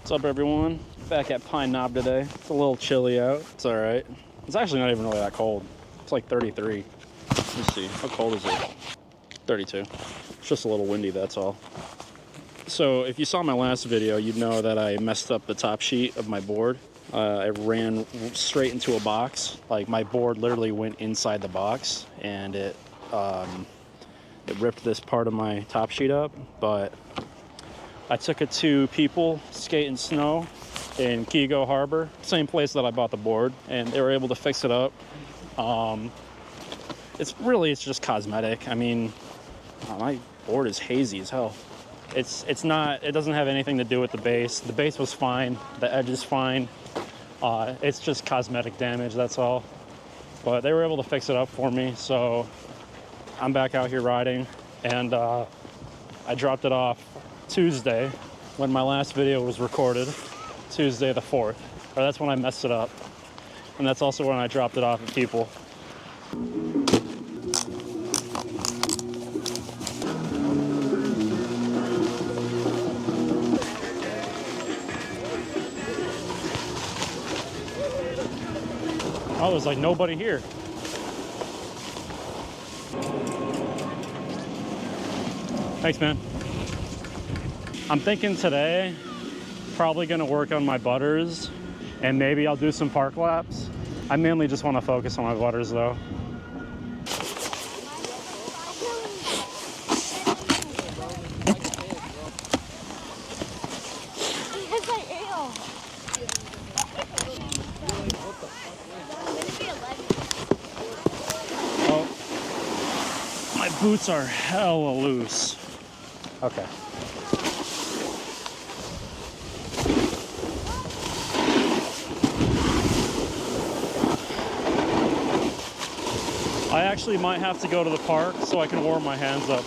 What's up, everyone? Back at Pine Knob today. It's a little chilly out. It's all right. It's actually not even really that cold. It's like 33. Let's see, how cold is it? 32. It's just a little windy, that's all. So if you saw my last video, you'd know that I messed up the top sheet of my board. I ran straight into a box. Like, my board literally went inside the box, and it ripped this part of my top sheet up. But I took it to people skating snow in Kego Harbor, same place that I bought the board, and they were able to fix it up. It's just cosmetic. I mean, my board is hazy as hell. It doesn't have anything to do with the base. The base was fine, the edge is fine. It's just cosmetic damage, that's all. But they were able to fix it up for me, so I'm back out here riding, and I dropped it off Tuesday when my last video was recorded, Tuesday the 4th. Or that's when I messed it up. And that's also when I dropped it off at people. Oh, there's like nobody here. Thanks, man. I'm thinking today, probably gonna work on my butters, and maybe I'll do some park laps. I mainly just want to focus on my butters though. Oh, my boots are hella loose. Okay. I actually might have to go to the park so I can warm my hands up.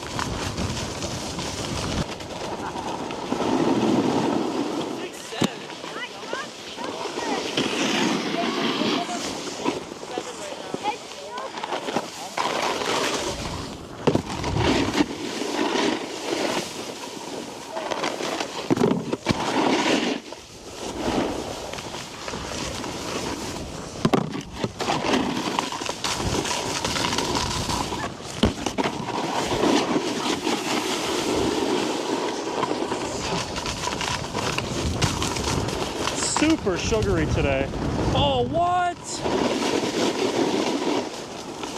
Super sugary today. Oh, what?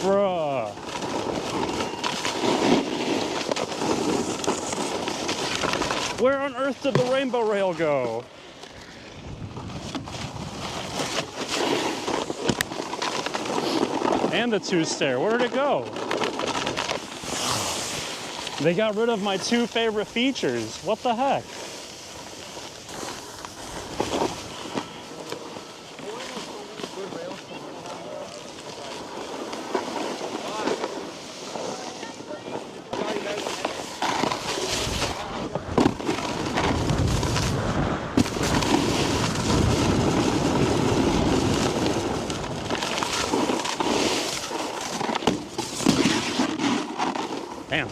Bruh. Where on earth did the rainbow rail go? And the two-stair, where did it go? They got rid of my two favorite features. What the heck? Damn.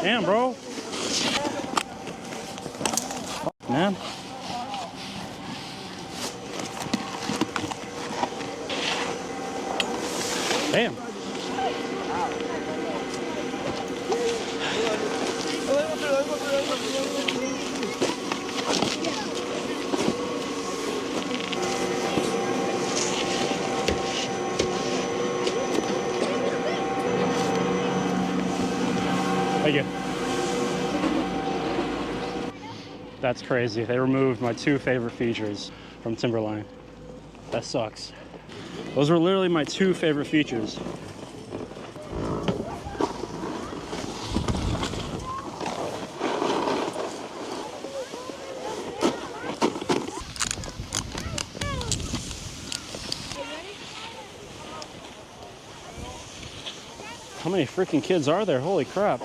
Damn, bro. Fuck, man. Damn. Thank you. That's crazy. They removed my two favorite features from Timberline. That sucks. Those were literally my two favorite features. how many freaking kids are there? Holy crap.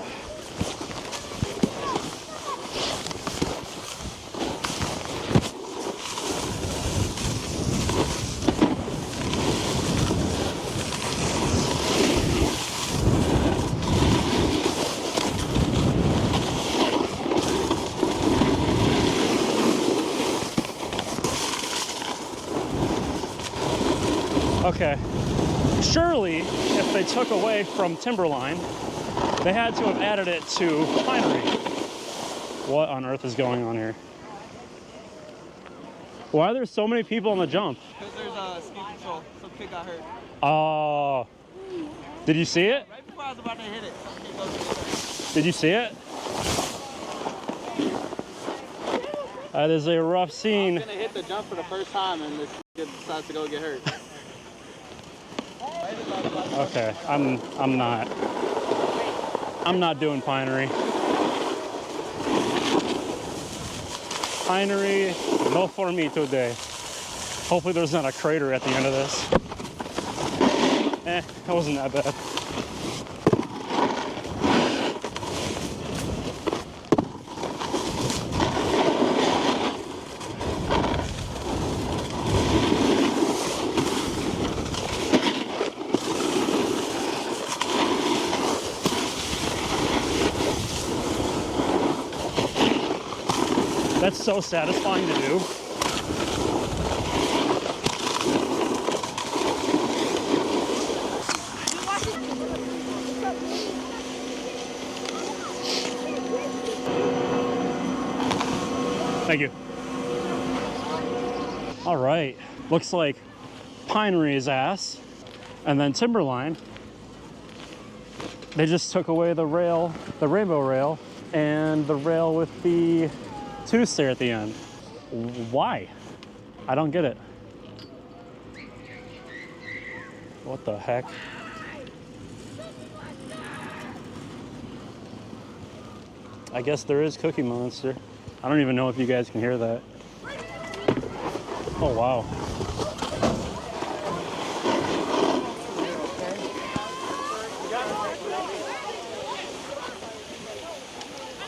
Okay, surely if they took away from Timberline, they had to have added it to Pinery. What on earth is going on here? Why are there so many people on the jump? Because there's a ski patrol. Some kid got hurt. Oh, did you see it? Right before I was about to hit it, some kid goes to get hurt. Did you see it? That is a rough scene. I was gonna hit the jump for the first time and this kid decides to go get hurt. Okay, I'm not doing Pinery. Pinery, no for me today. Hopefully there's not a crater at the end of this. That wasn't that bad. That's so satisfying to do. Thank you. All right, looks like Pinery's ass, and then Timberline. They just took away the rail, the rainbow rail, and the rail with the tooth there at the end. Why? I don't get it. What the heck? I guess there is Cookie Monster. I don't even know if you guys can hear that. Oh, wow.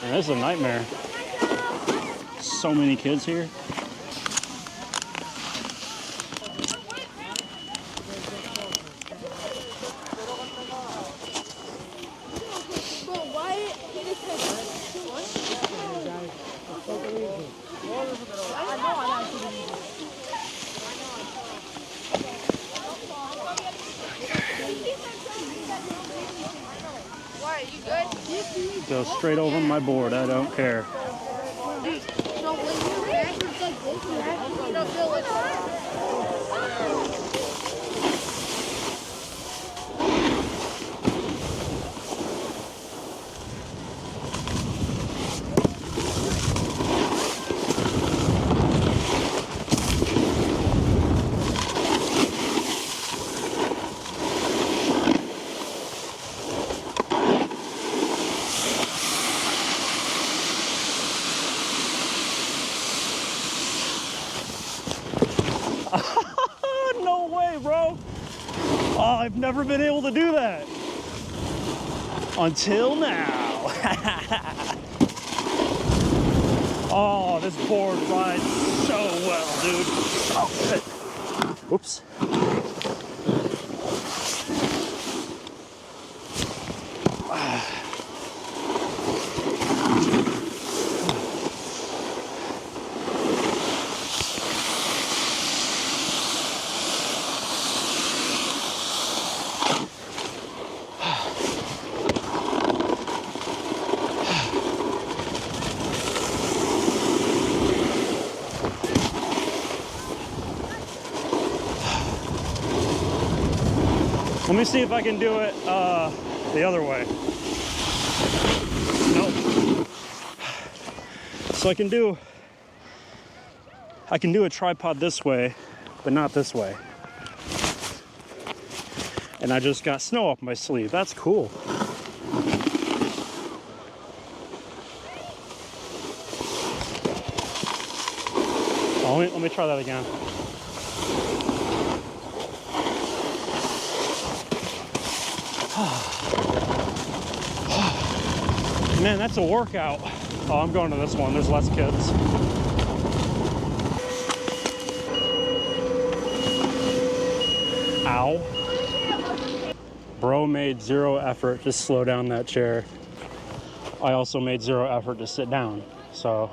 Man, this is a nightmare. So many kids here. Why, you good? Go straight over my board, I don't care. So when you're backwards like this, you don't feel like No way, bro. Oh, I've never been able to do that. Until now. Oh, this board rides so well, dude. Oh, shit. Oops. Let me see if I can do it the other way. Nope. So I can do a tripod this way, but not this way. And I just got snow up my sleeve. That's cool. Oh, let me try that again. Man, that's a workout. Oh, I'm going to this one. There's less kids. Ow. Bro made zero effort to slow down that chair. I also made zero effort to sit down. So,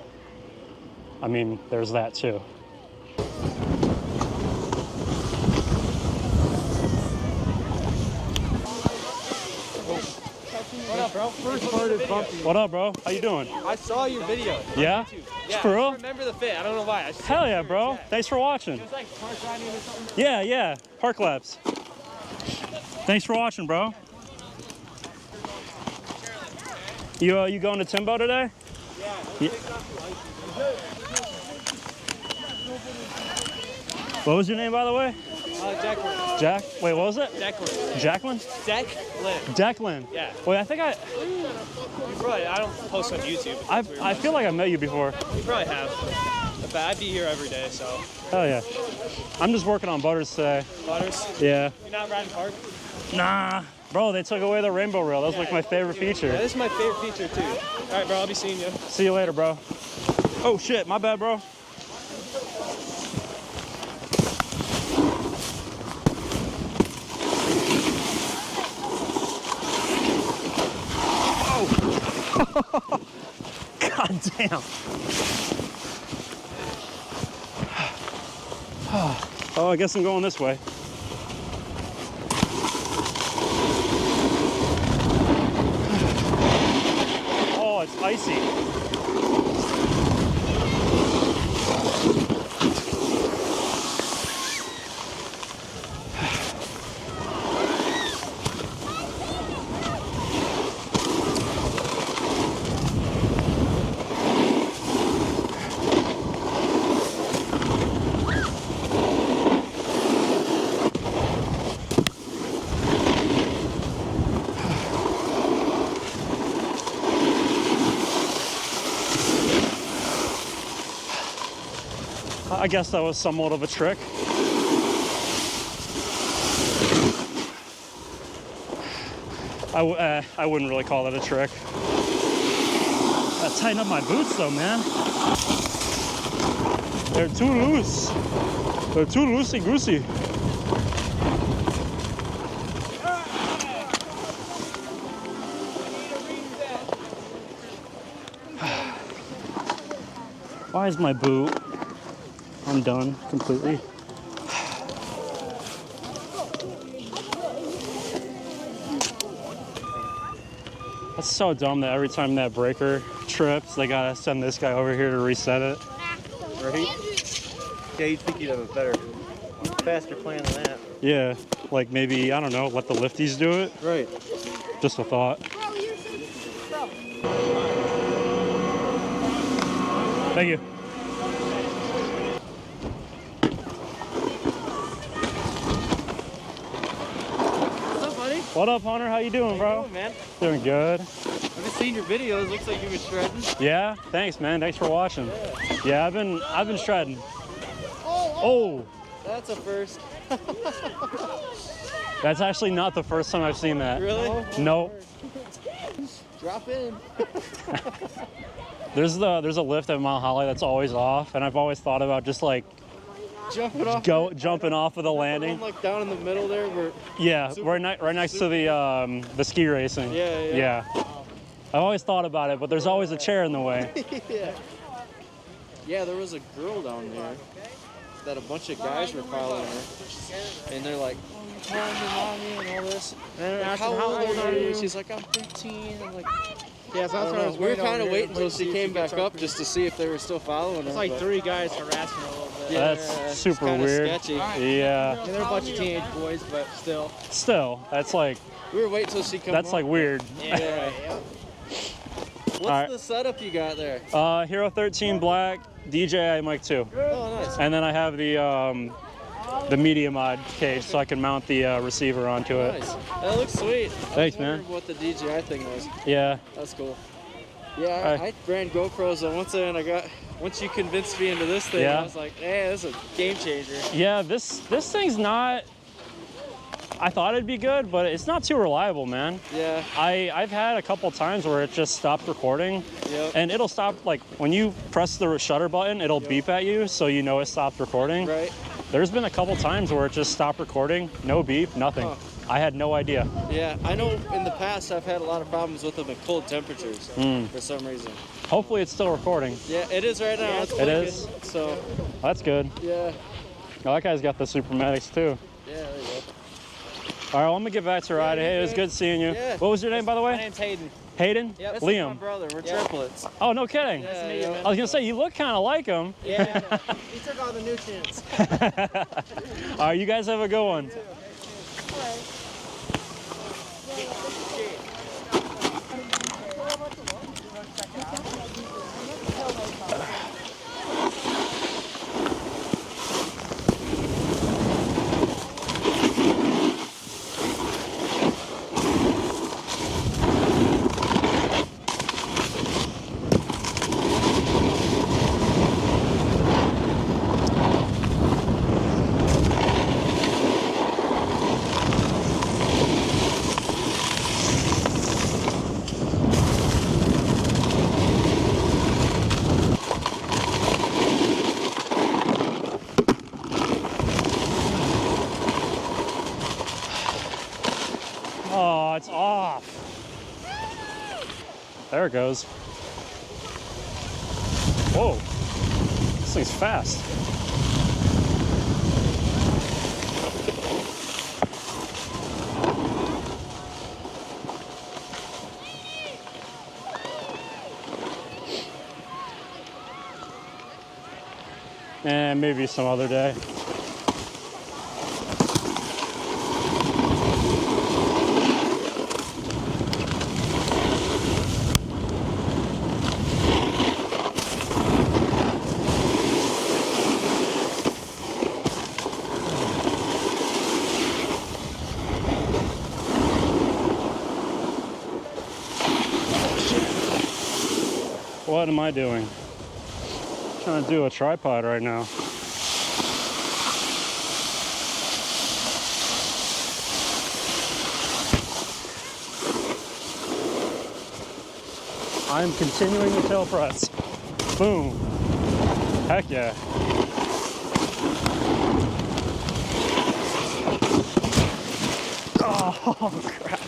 I mean, there's that too. What up, bro? First part is bumpy. What up, bro? How you doing? I saw your video. Yeah? Yeah, For real? I remember the fit. I don't know why. Hell yeah, bro. Thanks for watching. It was like park riding or something. Yeah. Park laps. Thanks for watching, bro. You going to Timbo today? Yeah. What was your name, by the way? Declan. Jack? Wait, what was it? Declan. Jacqueline? Declan. Declan. Yeah. Wait, I think You probably, I don't post on YouTube. I feel like I met you before. You probably have. But I'd be here every day, so. Hell yeah. I'm just working on butters today. Butters? Yeah. You're not riding park? Nah. Bro, they took away the rainbow rail. That was like my favorite feature. Yeah, this is my favorite feature too. All right, bro, I'll be seeing you. See you later, bro. Oh shit, my bad, bro. Oh. God damn. Oh, I guess I'm going this way. Oh, it's icy. I guess that was somewhat of a trick. I wouldn't really call that a trick. Gotta tighten up my boots though, man. They're too loose. They're too loosey-goosey. Why is my boot undone completely? That's so dumb that every time that breaker trips, they gotta send this guy over here to reset it. Right? Yeah, you'd think you'd have a better, faster plan than that. Yeah, like maybe, I don't know, let the lifties do it. Right. Just a thought. Thank you. What's up, buddy? What up, Hunter? How you doing, bro? Doing, man? Doing good. I've been seeing your videos. Looks like you've been shredding. Yeah, thanks, man. Thanks for watching. Yeah, I've been shredding. Oh, That's a first. that's actually not the first time I've seen that. Really? Nope. Drop in. There's a lift at Mount Holly that's always off, and I've always thought about just like Jumping off. jumping off of the landing. Like down in the middle there where. Yeah, right next to the ski racing. Yeah. I've always thought about it, but there's always a chair in the way. Yeah. Yeah, there was a girl down there that a bunch of guys were following her, and they're like, mommy, and all this. And Like, how old are you? She's like, I'm 15. I'm like, Yeah, so I don't know. We were kind of waiting until she came back up just to see if they were still following her. It's like but- 3 guys harassing her a little bit. Yeah, That's it's super kinda weird. Sketchy. Yeah. I mean, they're a bunch of teenage boys, but still. Still, that's like We were waiting till she come that's up. like weird. Yeah. What's Alright. the setup you got there? Hero 13 black, DJI mic 2, Oh, nice. and then I have the media mod case so I can mount the receiver onto it. Nice. That looks sweet. Thanks, I was man. wondering what the DJI thing was. Yeah. That's cool. Yeah, Hi. I ran GoPros once you convinced me into this thing, Yeah. I was like, hey, this is a game changer. Yeah, this thing's not I thought it'd be good, but it's not too reliable, man. Yeah. I've had a couple times where it just stopped recording, Yep. and it'll stop, like, when you press the shutter button, it'll beep at you, so you know it stopped recording. Right. There's been a couple times where it just stopped recording, no beep, nothing. Huh. I had no idea. Yeah, I know in the past I've had a lot of problems with them at cold temperatures for some reason. Hopefully it's still recording. Yeah, it is right now. It's It blinking, is? So, That's good. yeah. Oh, that guy's got the Supermatics too. Yeah, there you go. All right, well, I'm gonna get back to riding. Hey, it was good seeing you. Yeah. What was your name, by the My way? name's Hayden. Hayden? Yep. This is my Liam. brother. We're triplets. Oh, no kidding. Yeah, to meet you, yeah. man. I was gonna say, you look kind of like him. Yeah. He took all the nutrients. All right, you guys have a good one. Oh, it's off. There it goes. Whoa, this thing's fast. And maybe some other day. What am I doing? Trying to do a tripod right now. I'm continuing the tail press. Boom. Heck yeah. Oh, crap.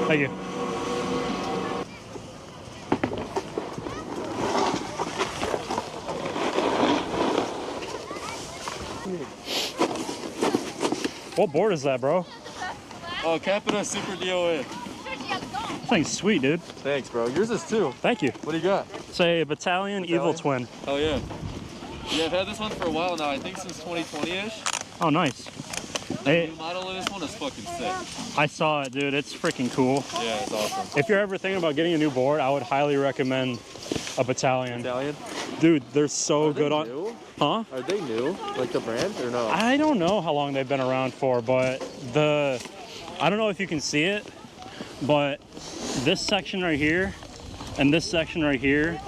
Thank you. What board is that, bro? Oh, Capita Super DOA. That thing's sweet, dude. Thanks, bro. Yours is too. Thank you. What do you got? It's a Battalion Evil Twin. Oh, yeah. Yeah, I've had this one for a while now. I think since 2020-ish. Oh, nice. The Hey, new model of this one is fucking sick. I saw it, dude. It's freaking cool. Yeah, it's awesome. If you're ever thinking about getting a new board, I would highly recommend a Battalion. Italian? Dude, they're so Are they good on. new? Huh? Are they new? Like the brand or no? I don't know how long they've been around for, but I don't know if you can see it, but this section right here and this section right here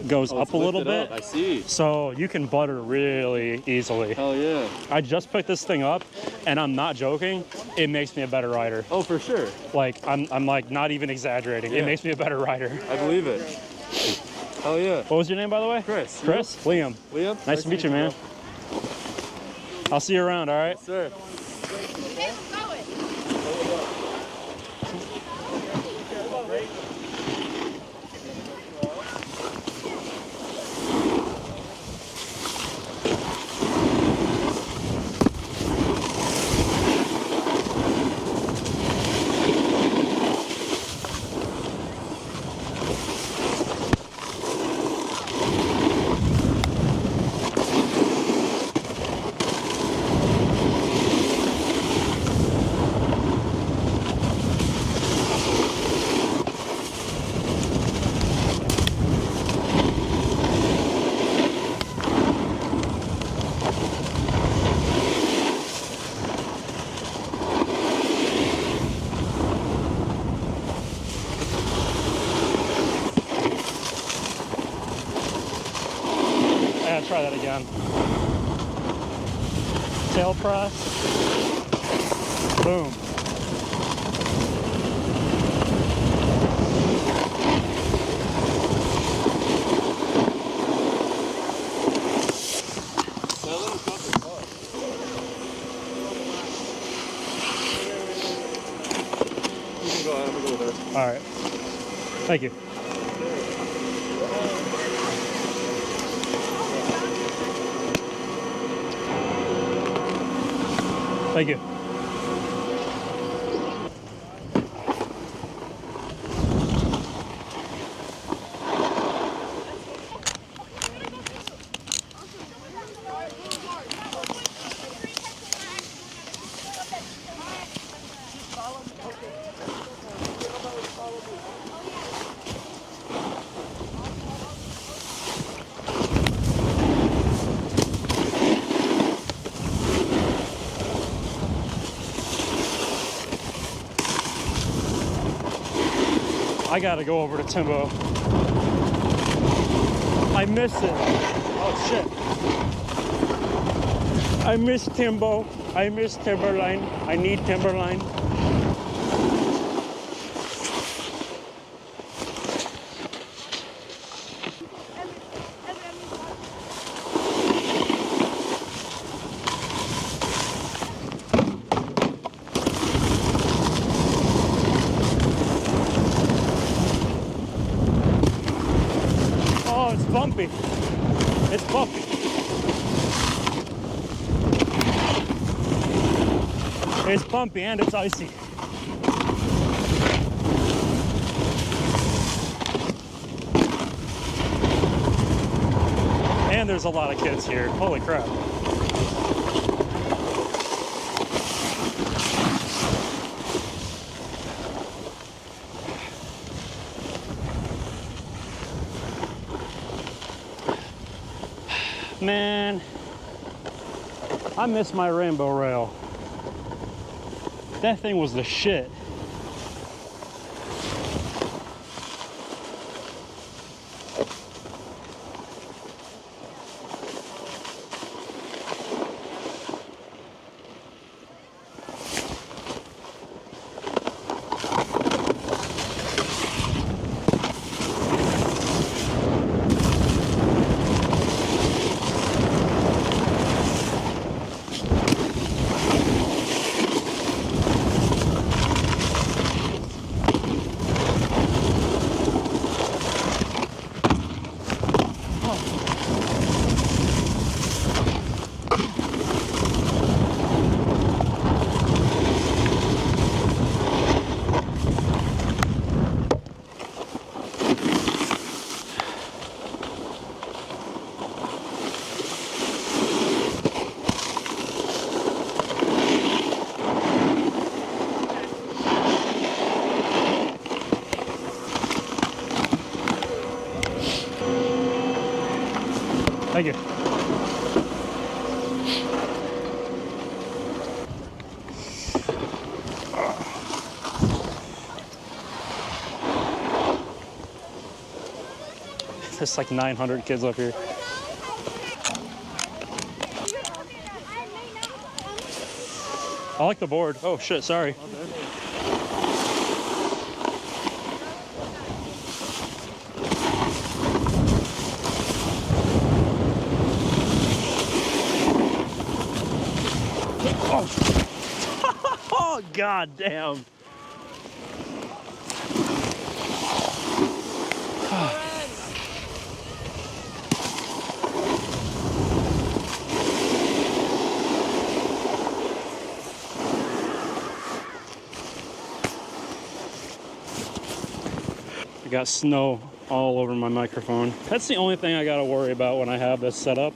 goes Oh, up it's a little lifted bit. up. I see. So you can butter really easily. Hell yeah. I just picked this thing up, and I'm not joking. It makes me a better rider. Oh, for sure. Like I'm like not even exaggerating. Yeah. It makes me a better rider. I believe it. Hell yeah. What was your name, by the way? Chris. Chris? Liam. Liam? Nice to meet you, man. I'll see you around, all right? Sir. try that again. Tail press. Boom. All right. Thank you. Thank you. I gotta go over to Timbo. I miss it. Oh shit. I miss Timbo. I miss Timberline. I need Timberline. Oh, it's bumpy. It's bumpy. It's bumpy and it's icy. And there's a lot of kids here. Holy crap. Man, I miss my rainbow rail. That thing was the shit. Thank you. There's like 900 kids up here. I like the board. Oh shit, sorry. Oh, god damn. I got snow all over my microphone. That's the only thing I gotta worry about when I have this set up.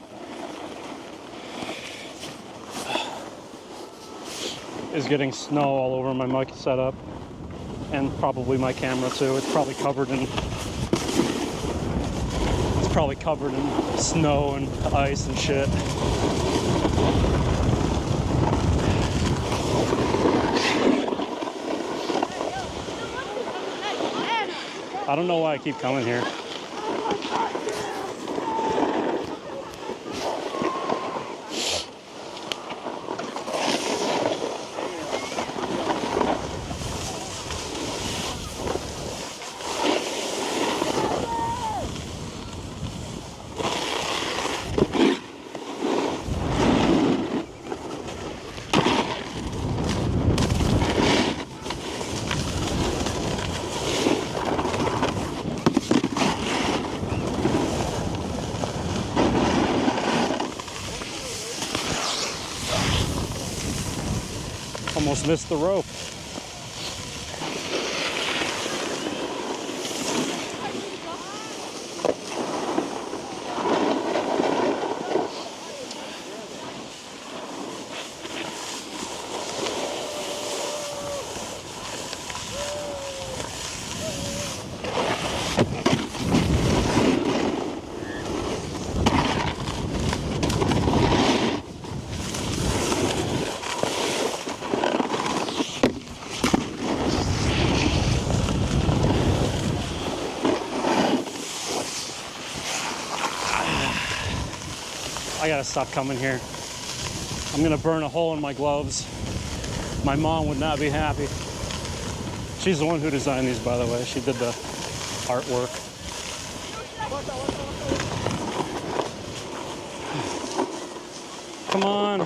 Is getting snow all over my mic setup, and probably my camera too. It's probably covered in snow and ice and shit. I don't know why I keep coming here. Almost missed the rope. I gotta stop coming here. I'm gonna burn a hole in my gloves. My mom would not be happy. She's the one who designed these, by the way. She did the artwork. Come on.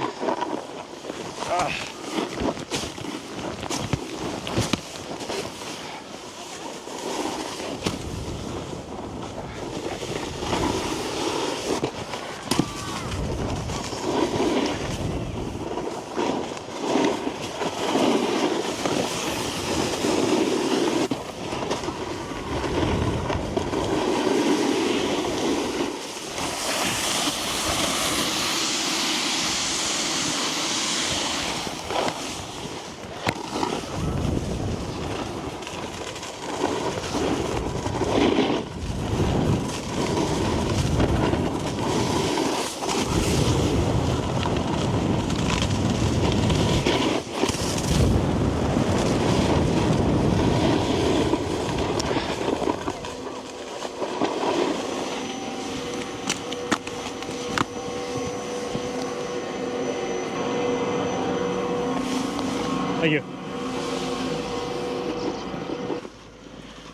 Thank you.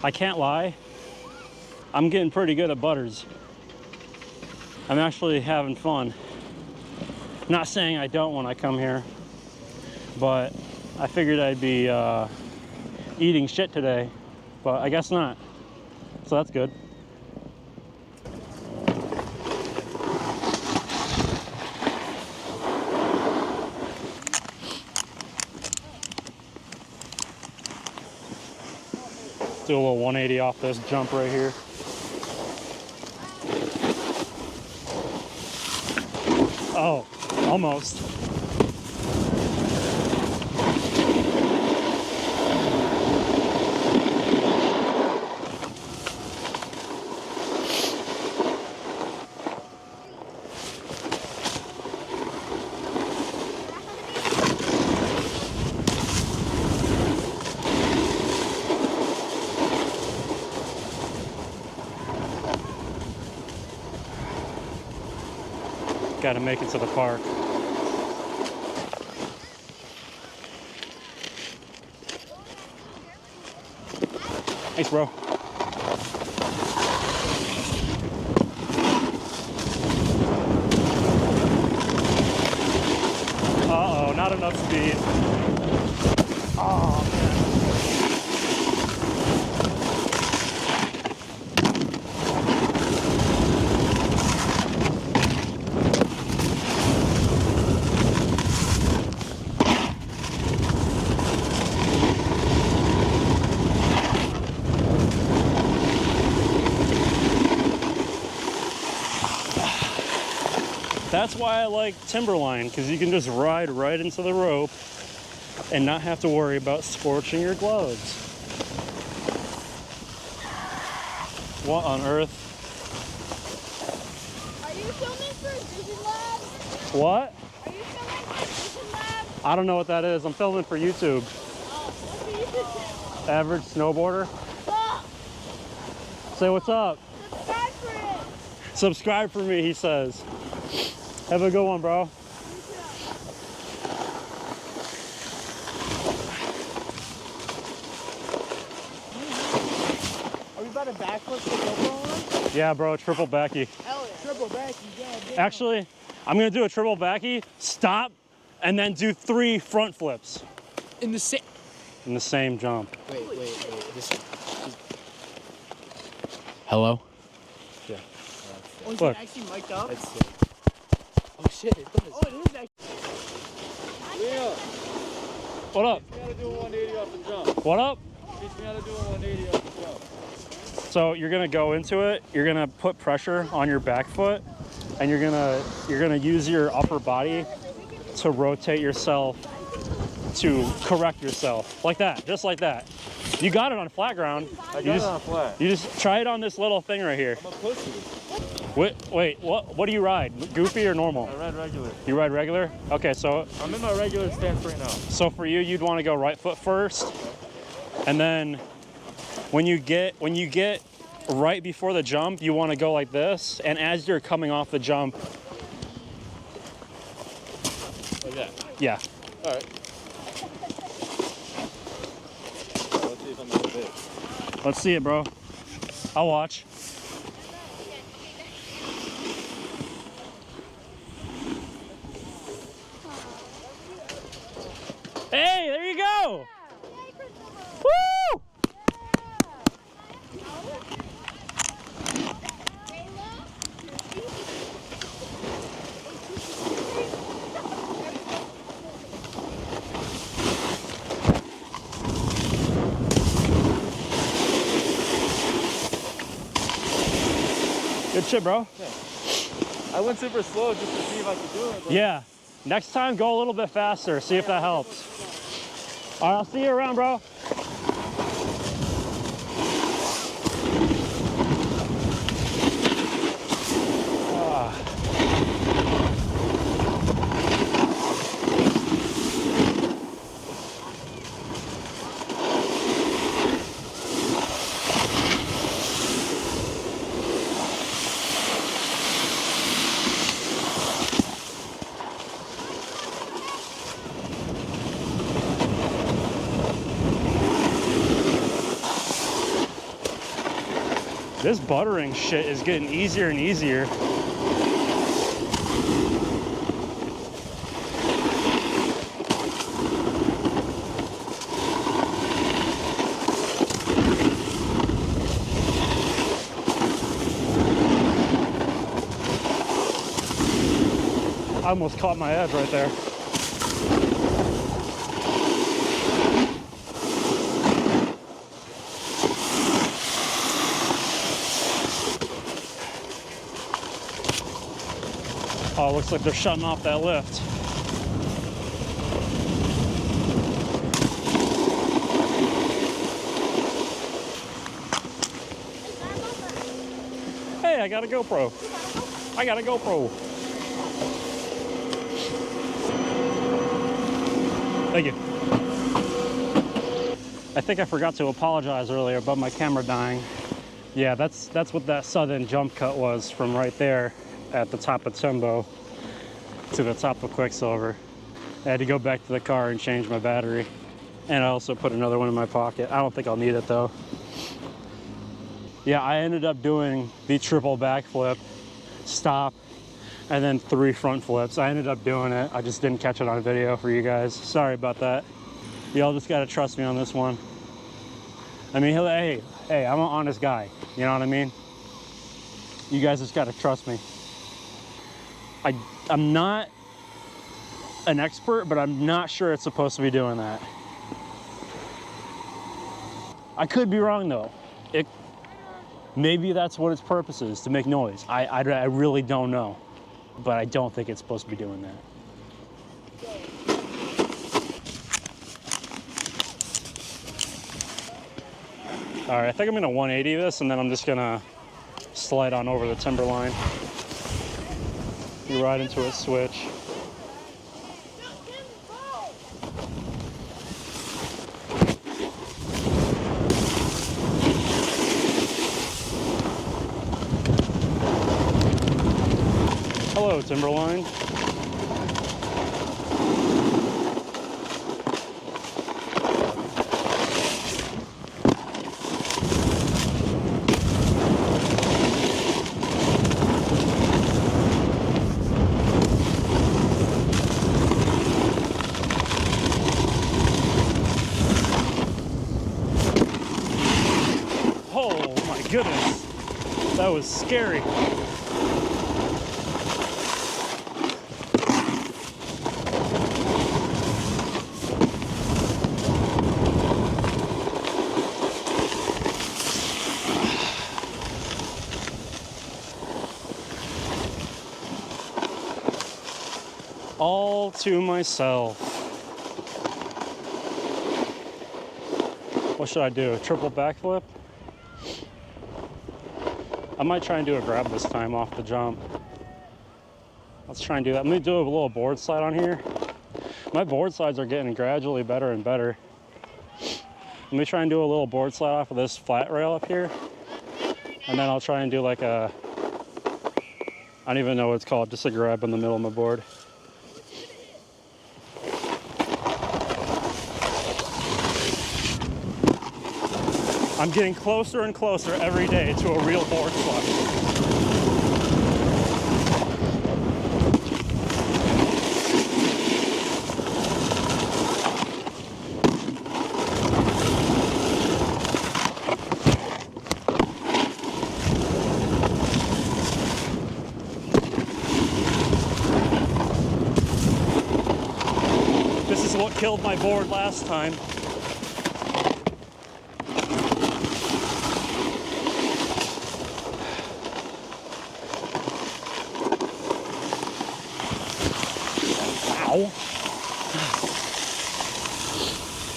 I can't lie, I'm getting pretty good at butters. I'm actually having fun. Not saying I don't when I come here, but I figured I'd be eating shit today, but I guess not. So that's good. Do a little 180 off this jump right here. Oh, almost. Got to make it to the park. Thanks, bro. Uh-oh, not enough speed. Oh, man. That's why I like Timberline, because you can just ride right into the rope and not have to worry about scorching your gloves. What on earth? Are you filming for Vision Lab? What? Are you filming for Vision Lab? I don't know what that is. I'm filming for YouTube. Oh, what's the YouTube channel? Average snowboarder. Oh, Say what's up. subscribe for it. Subscribe for me, he says. Have a good one, bro. Are we about to backflip the GoPro on? Yeah, bro, triple backy. Hell yeah. Triple back, you got it. Actually, I'm gonna do a triple backy, stop, and then do 3 front flips In the same. in the same jump. Wait. Hello? Yeah. Oh, is Look. it actually mic'd up? That's sick. Oh shit, it does. Oh, it is actually. Yeah. What up? Teach me how to do a 180 off the jump. What up? Teach me how to do a 180 off the jump. So you're gonna go into it. You're gonna put pressure on your back foot, and you're gonna use your upper body to rotate yourself, to correct yourself, like that, just like that. You got it on flat ground. I got it on flat. You just try it on this little thing right here. I'm a pussy. Wait, what do you ride? Goofy or normal? I ride regular. You ride regular? Okay, so I'm in my regular stance right now. so for you, you'd want to go right foot first, and then when you get right before the jump, you want to go like this, and as you're coming off the jump, Like that. yeah. All right. Let's see if I'm a bit. Let's see it, bro. I'll watch. Hey, there you go. Woo! Good shit, bro. I went super slow just to see if I could do it. But Yeah. Next time, go a little bit faster. See if that helps. All right, I'll see you around, bro. This buttering shit is getting easier and easier. I almost caught my edge right there. Oh, looks like they're shutting off that lift. Hey, I got a GoPro. I got a GoPro. Thank you. I think I forgot to apologize earlier about my camera dying. Yeah, that's what that sudden jump cut was from right there at the top of Timbo to the top of Quicksilver. I had to go back to the car and change my battery. And I also put another one in my pocket. I don't think I'll need it though. Yeah, I ended up doing the triple backflip, stop, and then 3 front flips. I ended up doing it. I just didn't catch it on video for you guys. Sorry about that. Y'all just gotta trust me on this one. I mean, hey, I'm an honest guy. You know what I mean? You guys just gotta trust me. I'm not an expert, but I'm not sure it's supposed to be doing that. I could be wrong though. Maybe that's what its purpose is, to make noise. I really don't know, but I don't think it's supposed to be doing that. All right, I think I'm gonna 180 this, and then I'm just gonna slide on over the timberline. You ride into a switch. Hello, timberline. Oh my goodness, that was scary. all to myself. What should I do? A triple backflip? I might try and do a grab this time off the jump. Let's try and do that. I'm gonna do a little board slide on here. My board slides are getting gradually better and better. Let me try and do a little board slide off of this flat rail up here. And then I'll try and do like a, I don't even know what it's called, just a grab in the middle of my board. I'm getting closer and closer every day to a real board slide. This is what killed my board last time. Ow.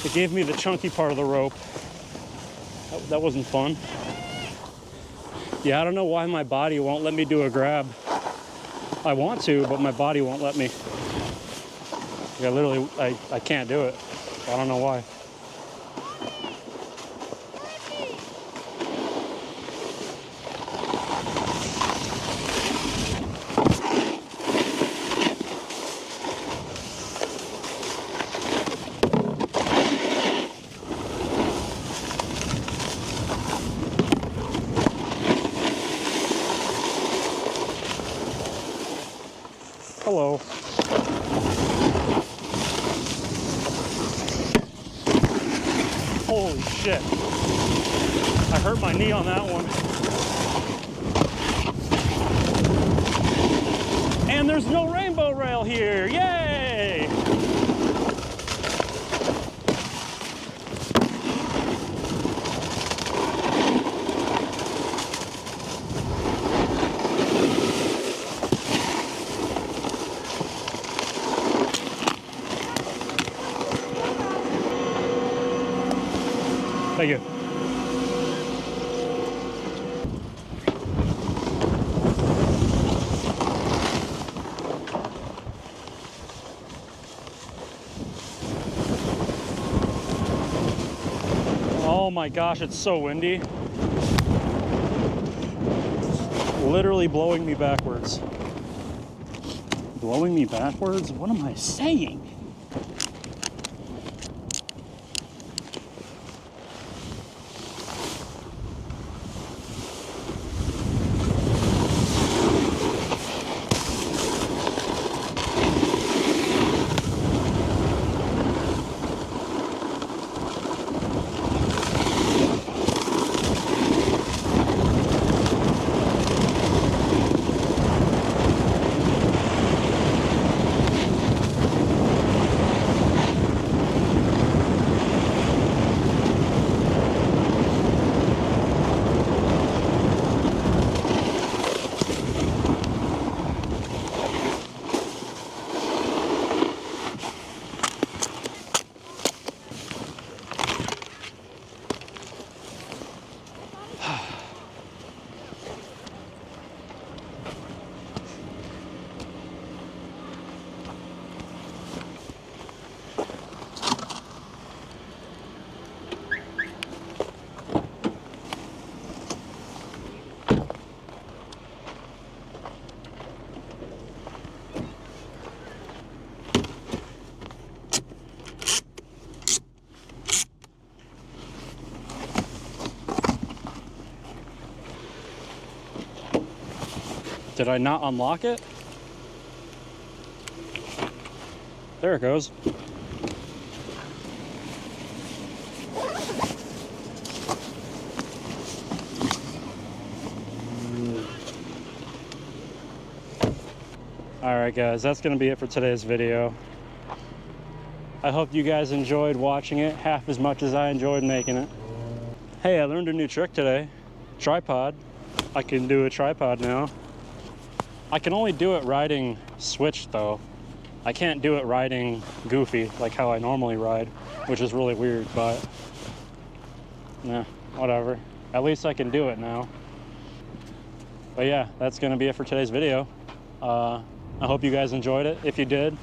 It gave me the chunky part of the rope. That wasn't fun. Yeah, I don't know why my body won't let me do a grab. I want to, but my body won't let me. Yeah, literally, I can't do it. I don't know why. Hello. Holy shit. I hurt my knee on that one. And there's no rainbow rail here. Yay! Thank you. Oh my gosh, it's so windy. Literally blowing me backwards. Blowing me backwards? What am I saying? Did I not unlock it? There it goes. Alright guys, that's going to be it for today's video. I hope you guys enjoyed watching it half as much as I enjoyed making it. Hey, I learned a new trick today. Tripod. I can do a tripod now. I can only do it riding switch though. I can't do it riding goofy like how I normally ride, which is really weird, but nah, whatever. At least I can do it now. But yeah, that's gonna be it for today's video. I hope you guys enjoyed it. If you did,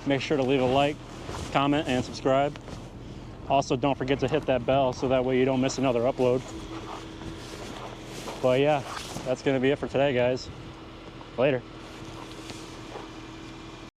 make sure to leave a like, comment, and subscribe. Also, don't forget to hit that bell so that way you don't miss another upload. But yeah, that's gonna be it for today, guys. Later.